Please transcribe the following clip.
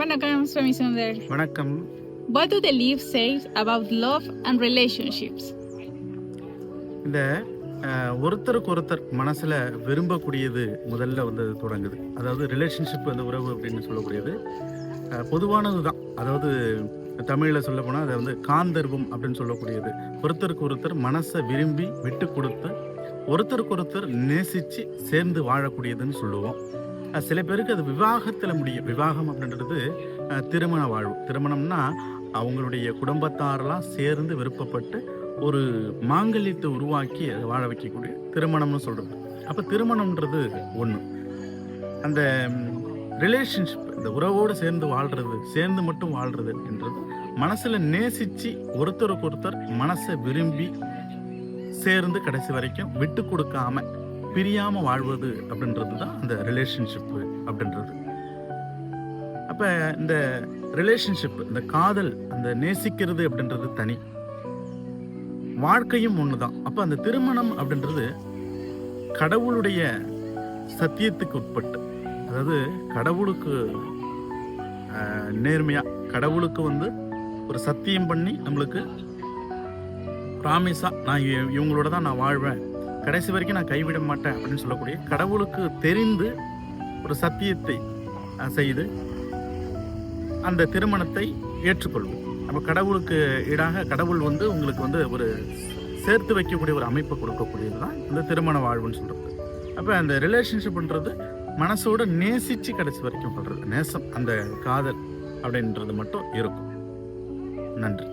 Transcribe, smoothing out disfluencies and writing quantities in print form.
Vanakkam, Swami Sundar. வணக்கம். What do the leaf say about love and relationships? இந்த ஒருத்தருக்கு ஒருத்தர் மனசில் விரும்பக்கூடியது முதல்ல வந்து தொடங்குது. அதாவது ரிலேஷன்ஷிப், அந்த உறவு அப்படின்னு சொல்லக்கூடியது பொதுவானது தான். அதாவது தமிழில் சொல்ல போனால் அதை வந்து காந்தர்வம் அப்படின்னு சொல்லக்கூடியது. ஒருத்தருக்கு ஒருத்தர் மனசை விரும்பி விட்டு கொடுத்து ஒருத்தருக்கு ஒருத்தர் நேசித்து சேர்ந்து வாழக்கூடியதுன்னு சொல்லுவோம். சில பேருக்கு அது விவாகத்தில் முடியும். விவாகம் அப்படின்றது திருமண வாழ்வு. திருமணம்னா அவங்களுடைய குடும்பத்தாரெல்லாம் சேர்ந்து விருப்பப்பட்டு ஒரு மாங்கல்யத்தை உருவாக்கி அதை வாழ வைக்கக்கூடிய திருமணம்னு சொல்கிறது. அப்போ திருமணம்ன்றது ஒன்று. அந்த ரிலேஷன்ஷிப், இந்த உறவோடு சேர்ந்து வாழ்கிறது, சேர்ந்து மட்டும் வாழ்கிறது அப்படின்றது மனசில் நேசித்து ஒருத்தருக்கு ஒருத்தர் மனசை விரும்பி சேர்ந்து கடைசி வரைக்கும் விட்டு கொடுக்காம பிரியாமல் வாழ்வது அப்படின்றது தான் அந்த ரிலேஷன்ஷிப்பு அப்படின்றது. அப்போ இந்த ரிலேஷன்ஷிப், இந்த காதல், அந்த நேசிக்கிறது அப்படின்றது தனி, வாழ்க்கையும் ஒன்று தான். அப்போ அந்த திருமணம் அப்படின்றது கடவுளுடைய சத்தியத்துக்கு உட்பட்டு, அதாவது கடவுளுக்கு நேர்மையாக, கடவுளுக்கு வந்து ஒரு சத்தியம் பண்ணி நம்மளுக்கு ப்ராமிஸாக நான் இவங்களோட தான் நான் வாழ்வேன், கடைசி வரைக்கும் நான் கைவிட மாட்டேன் அப்படின்னு சொல்லக்கூடிய கடவுளுக்கு தெரிந்து ஒரு சத்தியத்தை செய்து அந்த திருமணத்தை ஏற்றுக்கொள்வோம். அப்போ கடவுளுக்கு ஈடாக கடவுள் வந்து உங்களுக்கு வந்து ஒரு சேர்த்து வைக்கக்கூடிய ஒரு அமைப்பை கொடுக்கக்கூடியது தான் இந்த திருமண வாழ்வுன்னு சொல்கிறது. அப்போ அந்த ரிலேஷன்ஷிப்ன்றது மனசோட நேசித்து கடைசி வரைக்கும் பண்ணுறது நேசம், அந்த காதல் அப்படின்றது மட்டும் இருக்கும். நன்றி.